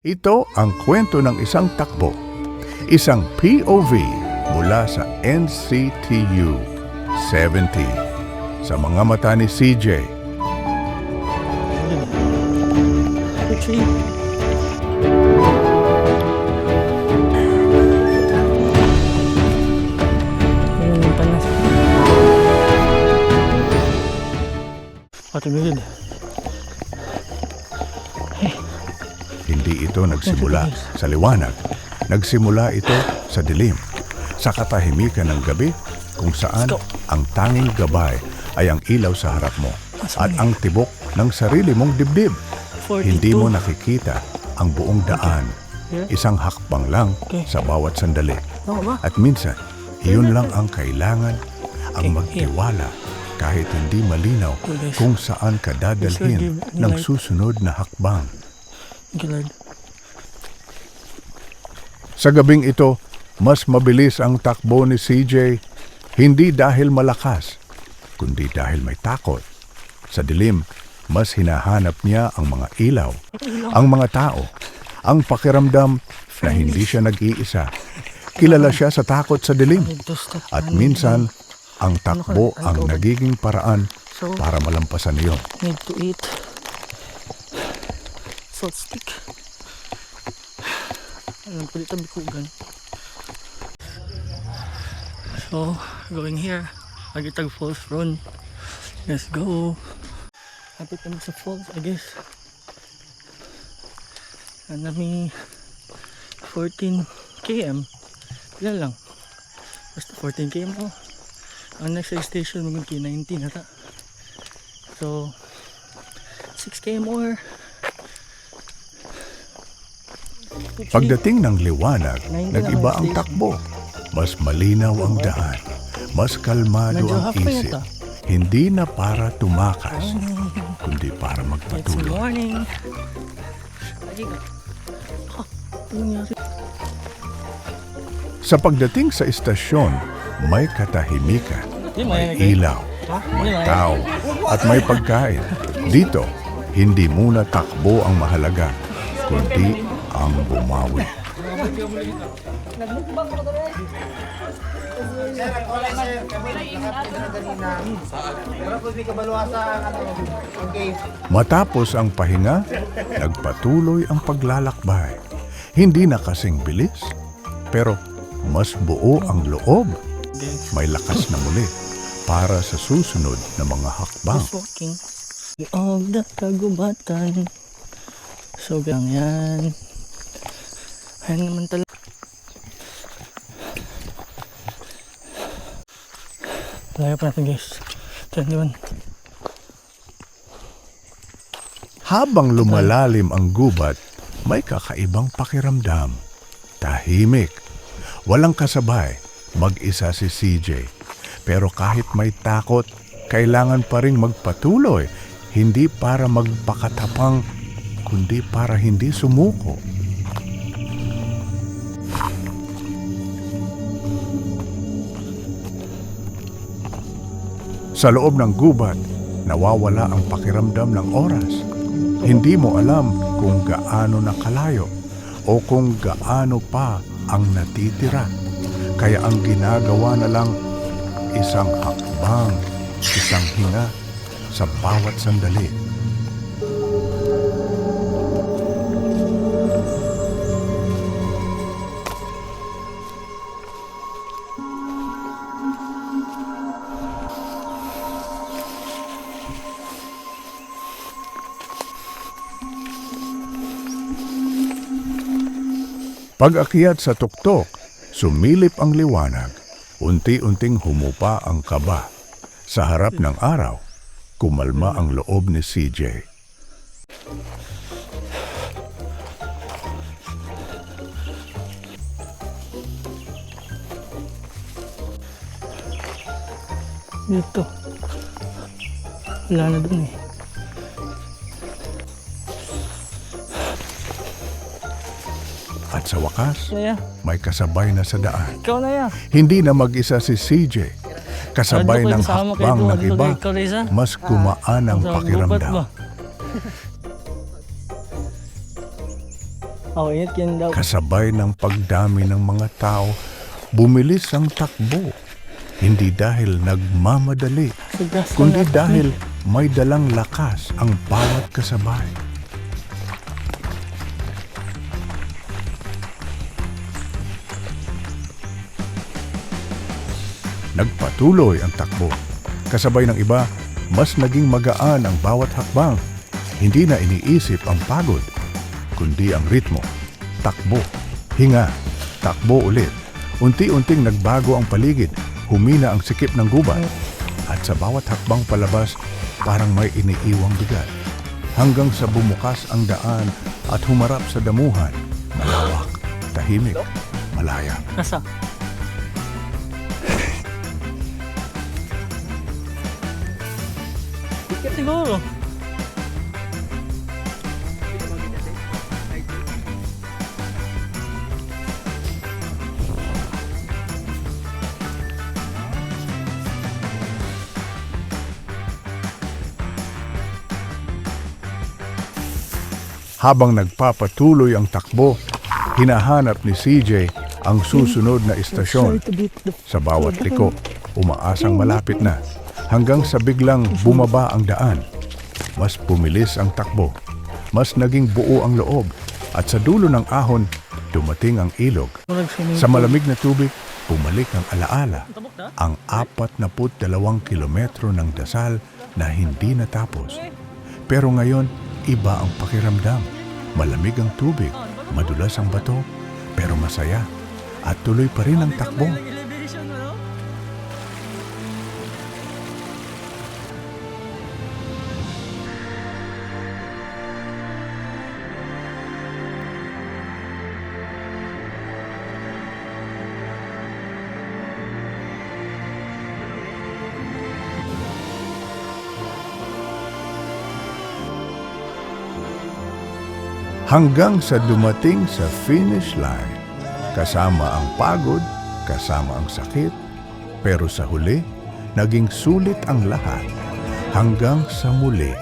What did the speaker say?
Ito ang kwento ng isang takbo, isang POV mula sa NCTU 70 sa mga mata ni CJ. Hindi ito nagsimula sa liwanag. Nagsimula ito sa dilim, sa katahimikan ng gabi kung saan ang tanging gabay ay ang ilaw sa harap mo at ang tibok ng sarili mong dibdib. Hindi mo nakikita ang buong daan. Isang hakbang lang sa bawat sandali. At minsan, iyon lang ang kailangan, ang magtiwala kahit hindi malinaw kung saan ka dadalhin ng susunod na hakbang. Sa gabing ito, mas mabilis ang takbo ni CJ, hindi dahil malakas, kundi dahil may takot. Sa dilim, mas hinahanap niya ang mga ilaw, ang mga tao, ang pakiramdam na hindi siya nag-iisa. Kilala siya sa takot sa dilim. At minsan, ang takbo ang nagiging paraan para malampasan iyon. Need to eat salt stick. Alam ko dito bikugan. So, going here. Agitag Falls Run. Let's go. Happy kami sa falls, I guess. Nami 14 km. Ilan lang. Basta 14 km po. Ang next station mag 19 nata. So 6 km more. Pagdating ng liwanag, nag-iba ang takbo. Mas malinaw ang daan. Mas kalmado ang isip. Hindi na para tumakas, kundi para It's magpatuloy. morning. Sa pagdating sa istasyon, may katahimikan, may ilaw, may tao, at may pagkain. Dito, hindi muna takbo ang mahalaga, kundi ang bumawi. Matapos ang pahinga, nagpatuloy ang paglalakbay. Hindi na kasing bilis, pero mas buo ang loob. May lakas na muli para sa susunod na mga hakbang. Just walking of the kagubatan. So gang yan. Ayan naman talaga. Layo pa natin guys. 21. Habang lumalalim ang gubat, may kakaibang pakiramdam. Tahimik. Walang kasabay. Mag-isa si CJ. Pero kahit may takot, kailangan pa ring magpatuloy. Hindi para magpakatapang, kundi para hindi sumuko. Sa loob ng gubat, nawawala ang pakiramdam ng oras. Hindi mo alam kung gaano na kalayo o kung gaano pa ang natitira. Kaya ang ginagawa na lang isang hakbang, isang hinga sa bawat sandali. Pag-akyat sa tuktok, sumilip ang liwanag. Unti-unting humupa ang kaba. Sa harap ng araw, kumalma ang loob ni CJ. Dito. Wala na dun eh. At sa wakas, Kaya, may kasabay na sa daan. ikaw na ya. Hindi na mag-isa si CJ. Kasabay ng hakbang ng iba, mas gumaan ang pakiramdam. Oh, ingat yan daw. Kasabay ng pagdami ng mga tao, bumilis ang takbo. Hindi dahil nagmamadali, Sugas kundi na natin. dahil may dalang lakas ang bawat kasabay. Nagpatuloy ang takbo. Kasabay ng iba, mas naging magaan ang bawat hakbang. Hindi na iniisip ang pagod, kundi ang ritmo. Takbo, hinga, takbo ulit. Unti-unting nagbago ang paligid, humina ang sikip ng gubat. At sa bawat hakbang palabas, parang may iniiwang bigat. Hanggang sa bumukas ang daan at humarap sa damuhan, malawak, tahimik, malaya. Nasa? Dikit siguro. Habang nagpapatuloy ang takbo, hinahanap ni CJ ang susunod na istasyon. Sa bawat liko, umaasang malapit na, hanggang sa biglang bumaba ang daan. Mas pumilis ang takbo, mas naging buo ang loob, at sa dulo ng ahon, dumating ang ilog. Sa malamig na tubig, bumalik ang alaala, ang 42 kilometro ng dasal na hindi natapos. Pero ngayon, iba ang pakiramdam. Malamig ang tubig, madulas ang bato, pero masaya. At tuloy pa rin ang takbo. Hanggang sa dumating sa finish line, kasama ang pagod, kasama ang sakit, pero sa huli, naging sulit ang lahat hanggang sa muli.